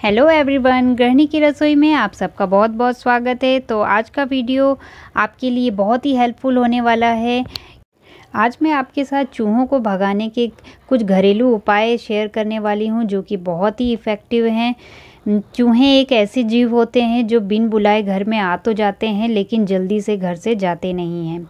Hello everyone, गृहिणी की रसोई में आप सबका बहुत बहुत स्वागत है। तो आज का वीडियो आपके लिए बहुत ही हेल्पफुल होने वाला है। आज मैं आपके साथ चूहों को भगाने के कुछ घरेलू उपाय शेयर करने वाली हूं जो कि बहुत ही इफ़ेक्टिव हैं। चूहे एक ऐसे जीव होते हैं जो बिन बुलाए घर में आ तो जाते हैं लेकिन जल्दी से घर से जाते नहीं हैं,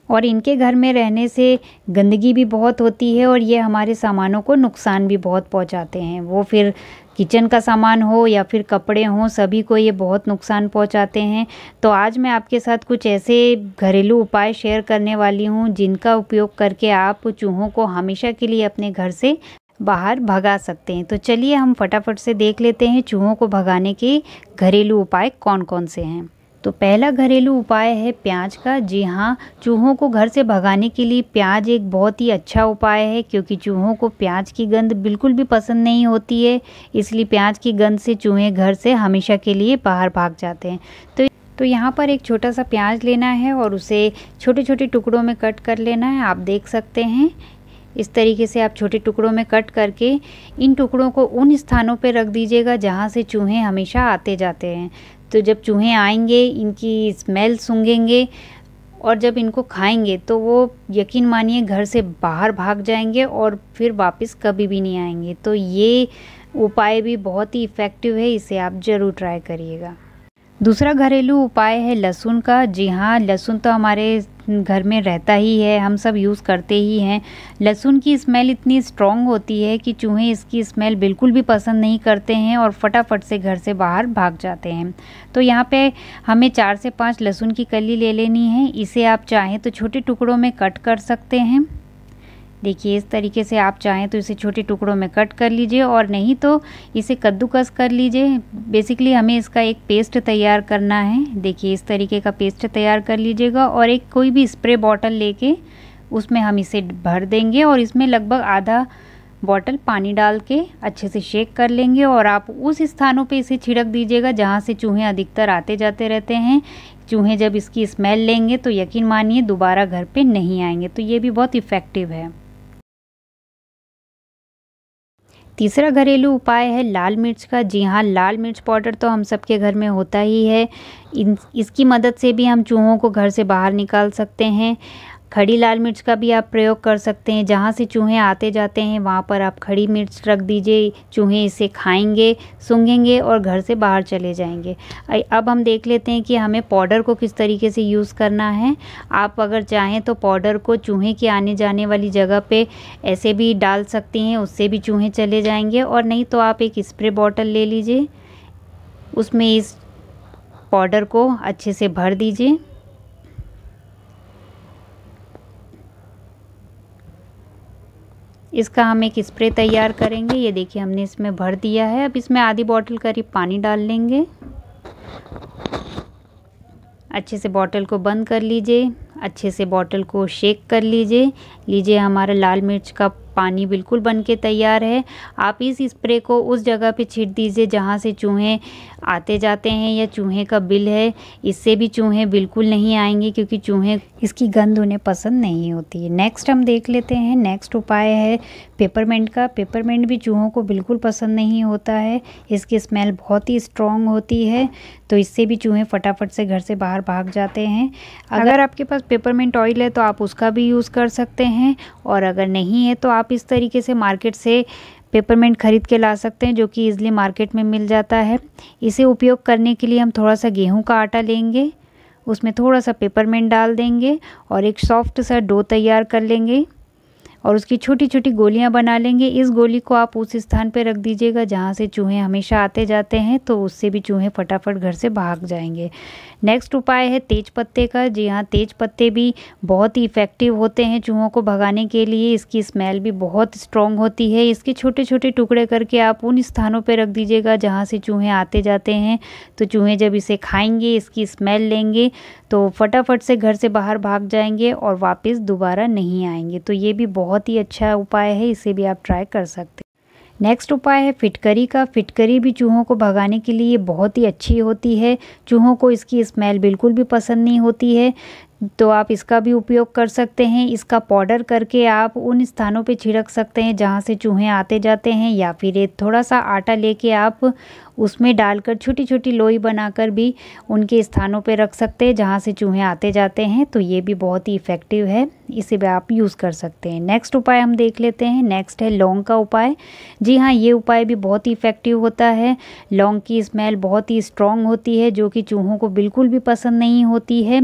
और इनके घर में रहने से गंदगी भी बहुत होती है और ये हमारे सामानों को नुकसान भी बहुत पहुंचाते हैं। वो फिर किचन का सामान हो या फिर कपड़े हों, सभी को ये बहुत नुकसान पहुंचाते हैं। तो आज मैं आपके साथ कुछ ऐसे घरेलू उपाय शेयर करने वाली हूं जिनका उपयोग करके आप चूहों को हमेशा के लिए अपने घर से बाहर भगा सकते हैं। तो चलिए हम फटाफट से देख लेते हैं चूहों को भगाने के घरेलू उपाय कौन कौन से हैं। तो पहला घरेलू उपाय है प्याज का। जी हाँ, चूहों को घर से भगाने के लिए प्याज एक बहुत ही अच्छा उपाय है, क्योंकि चूहों को प्याज की गंध बिल्कुल भी पसंद नहीं होती है। इसलिए प्याज की गंध से चूहे घर से हमेशा के लिए बाहर भाग जाते हैं। तो यहाँ पर एक छोटा सा प्याज लेना है और उसे छोटे छोटे टुकड़ों में कट कर लेना है। आप देख सकते हैं इस तरीके से आप छोटे टुकड़ों में कट करके इन टुकड़ों को उन स्थानों पर रख दीजिएगा जहाँ से चूहे हमेशा आते जाते हैं। तो जब चूहे आएंगे, इनकी स्मेल सूंघेंगे और जब इनको खाएंगे तो वो यकीन मानिए घर से बाहर भाग जाएंगे और फिर वापस कभी भी नहीं आएंगे। तो ये उपाय भी बहुत ही इफ़ेक्टिव है, इसे आप ज़रूर ट्राई करिएगा। दूसरा घरेलू उपाय है लहसुन का। जी हाँ, लहसुन तो हमारे घर में रहता ही है, हम सब यूज़ करते ही हैं। लहसुन की स्मेल इतनी स्ट्रॉन्ग होती है कि चूहे इसकी स्मेल बिल्कुल भी पसंद नहीं करते हैं और फटाफट से घर से बाहर भाग जाते हैं। तो यहाँ पे हमें 4 से 5 लहसुन की कली ले लेनी है। इसे आप चाहें तो छोटे टुकड़ों में कट कर सकते हैं। देखिए इस तरीके से आप चाहें तो इसे छोटे टुकड़ों में कट कर लीजिए और नहीं तो इसे कद्दूकस कर लीजिए। बेसिकली हमें इसका एक पेस्ट तैयार करना है। देखिए इस तरीके का पेस्ट तैयार कर लीजिएगा और एक कोई भी स्प्रे बॉटल लेके उसमें हम इसे भर देंगे और इसमें लगभग आधा बॉटल पानी डाल के अच्छे से शेक कर लेंगे और आप उस स्थानों पे इसे छिड़क दीजिएगा जहाँ से चूहे अधिकतर आते जाते रहते हैं। चूहे जब इसकी स्मेल लेंगे तो यकीन मानिए दोबारा घर पे नहीं आएंगे। तो ये भी बहुत इफ़ेक्टिव है। तीसरा घरेलू उपाय है लाल मिर्च का। जी हाँ, लाल मिर्च पाउडर तो हम सबके घर में होता ही है। इसकी मदद से भी हम चूहों को घर से बाहर निकाल सकते हैं। खड़ी लाल मिर्च का भी आप प्रयोग कर सकते हैं। जहाँ से चूहे आते जाते हैं वहाँ पर आप खड़ी मिर्च रख दीजिए। चूहे इसे खाएंगे, सूंघेंगे और घर से बाहर चले जाएंगे। अब हम देख लेते हैं कि हमें पाउडर को किस तरीके से यूज़ करना है। आप अगर चाहें तो पाउडर को चूहे के आने जाने वाली जगह पे ऐसे भी डाल सकती हैं, उससे भी चूहे चले जाएंगे। और नहीं तो आप एक स्प्रे बॉटल ले लीजिए, उसमें इस पाउडर को अच्छे से भर दीजिए। इसका हम एक स्प्रे तैयार करेंगे। ये देखिए हमने इसमें भर दिया है। अब इसमें आधी बॉटल करीब पानी डाल लेंगे। अच्छे से बॉटल को बंद कर लीजिए, अच्छे से बॉटल को शेक कर लीजिए हमारा लाल मिर्च का पानी बिल्कुल बन के तैयार है। आप इस स्प्रे को उस जगह पे छींट दीजिए जहाँ से चूहे आते जाते हैं या चूहे का बिल है। इससे भी चूहे बिल्कुल नहीं आएंगे क्योंकि चूहे इसकी गंध उन्हें पसंद नहीं होती है। नेक्स्ट हम देख लेते हैं, नेक्स्ट उपाय है पेपरमेंट का। पेपरमेंट भी चूहों को बिल्कुल पसंद नहीं होता है, इसकी स्मेल बहुत ही स्ट्रॉन्ग होती है। तो इससे भी चूहे फटाफट से घर से बाहर भाग जाते हैं। अगर आपके पास पेपरमेंट ऑयल है तो आप उसका भी यूज़ कर सकते हैं, और अगर नहीं है तो आप इस तरीके से मार्केट से पेपरमेंट ख़रीद के ला सकते हैं, जो कि ईज़िली मार्केट में मिल जाता है। इसे उपयोग करने के लिए हम थोड़ा सा गेहूं का आटा लेंगे, उसमें थोड़ा सा पेपरमेंट डाल देंगे और एक सॉफ्ट सा डो तैयार कर लेंगे और उसकी छोटी छोटी गोलियां बना लेंगे। इस गोली को आप उस स्थान पर रख दीजिएगा जहाँ से चूहे हमेशा आते जाते हैं, तो उससे भी चूहे फटाफट घर से भाग जाएंगे। नेक्स्ट उपाय है तेज पत्ते का। जी हाँ, तेज पत्ते भी बहुत ही इफ़ेक्टिव होते हैं चूहों को भगाने के लिए। इसकी स्मेल भी बहुत स्ट्रॉन्ग होती है। इसके छोटे छोटे टुकड़े करके आप उन स्थानों पर रख दीजिएगा जहाँ से चूहे आते जाते हैं। तो चूहे जब इसे खाएंगे, इसकी स्मेल लेंगे, तो फटाफट से घर से बाहर भाग जाएंगे और वापस दोबारा नहीं आएंगे। तो ये भी बहुत ही अच्छा उपाय है, इसे भी आप ट्राई कर सकते हैं। नेक्स्ट उपाय है फिटकरी का। फिटकरी भी चूहों को भगाने के लिए बहुत ही अच्छी होती है। चूहों को इसकी स्मेल बिल्कुल भी पसंद नहीं होती है। तो आप इसका भी उपयोग कर सकते हैं। इसका पाउडर करके आप उन स्थानों पे छिड़क सकते हैं जहाँ से चूहे आते जाते हैं, या फिर एक थोड़ा सा आटा लेके आप उसमें डालकर छोटी छोटी लोई बनाकर भी उनके स्थानों पे रख सकते हैं जहाँ से चूहे आते जाते हैं। तो ये भी बहुत ही इफ़ेक्टिव है, इसे भी आप यूज़ कर सकते हैं। नेक्स्ट उपाय हम देख लेते हैं। नेक्स्ट है लौंग का उपाय। जी हाँ, ये उपाय भी बहुत ही इफ़ेक्टिव होता है। लौंग की स्मेल बहुत ही स्ट्रॉन्ग होती है जो कि चूहों को बिल्कुल भी पसंद नहीं होती है।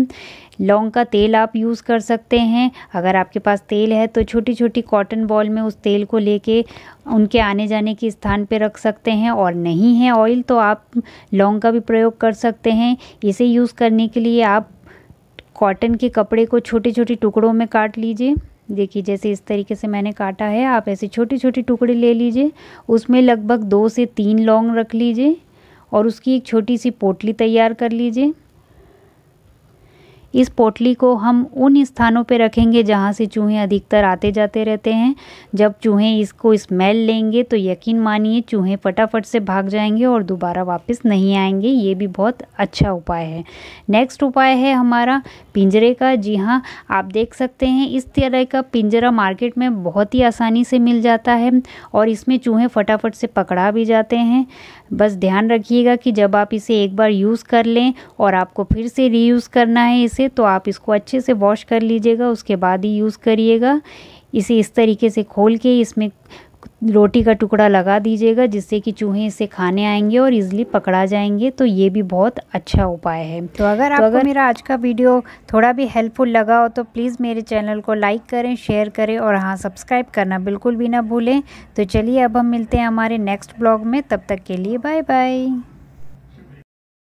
लौंग का तेल आप यूज़ कर सकते हैं। अगर आपके पास तेल है तो छोटी छोटी कॉटन बॉल में उस तेल को लेके उनके आने जाने के स्थान पे रख सकते हैं, और नहीं है ऑयल तो आप लौंग का भी प्रयोग कर सकते हैं। इसे यूज़ करने के लिए आप कॉटन के कपड़े को छोटे छोटे टुकड़ों में काट लीजिए। देखिए जैसे इस तरीके से मैंने काटा है, आप ऐसे छोटे छोटे टुकड़े ले लीजिए। उसमें लगभग 2 से 3 लौंग रख लीजिए और उसकी एक छोटी सी पोटली तैयार कर लीजिए। इस पोटली को हम उन स्थानों पे रखेंगे जहाँ से चूहे अधिकतर आते जाते रहते हैं। जब चूहे इसको स्मेल लेंगे तो यकीन मानिए चूहे फटाफट से भाग जाएंगे और दोबारा वापस नहीं आएंगे। ये भी बहुत अच्छा उपाय है। नेक्स्ट उपाय है हमारा पिंजरे का। जी हाँ, आप देख सकते हैं इस तरह का पिंजरा मार्केट में बहुत ही आसानी से मिल जाता है और इसमें चूहे फटाफट से पकड़ा भी जाते हैं। बस ध्यान रखिएगा कि जब आप इसे एक बार यूज़ कर लें और आपको फिर से रीयूज़ करना है इसे, तो आप इसको अच्छे से वॉश कर लीजिएगा, उसके बाद ही यूज़ करिएगा। इसे इस तरीके से खोल के इसमें रोटी का टुकड़ा लगा दीजिएगा जिससे कि चूहे इसे खाने आएंगे और इजीली पकड़ा जाएंगे। तो ये भी बहुत अच्छा उपाय है। तो अगर मेरा आज का वीडियो थोड़ा भी हेल्पफुल लगा हो तो प्लीज़ मेरे चैनल को लाइक करें, शेयर करें और हाँ, सब्सक्राइब करना बिल्कुल भी ना भूलें। तो चलिए अब हम मिलते हैं हमारे नेक्स्ट ब्लॉग में। तब तक के लिए बाय बाय।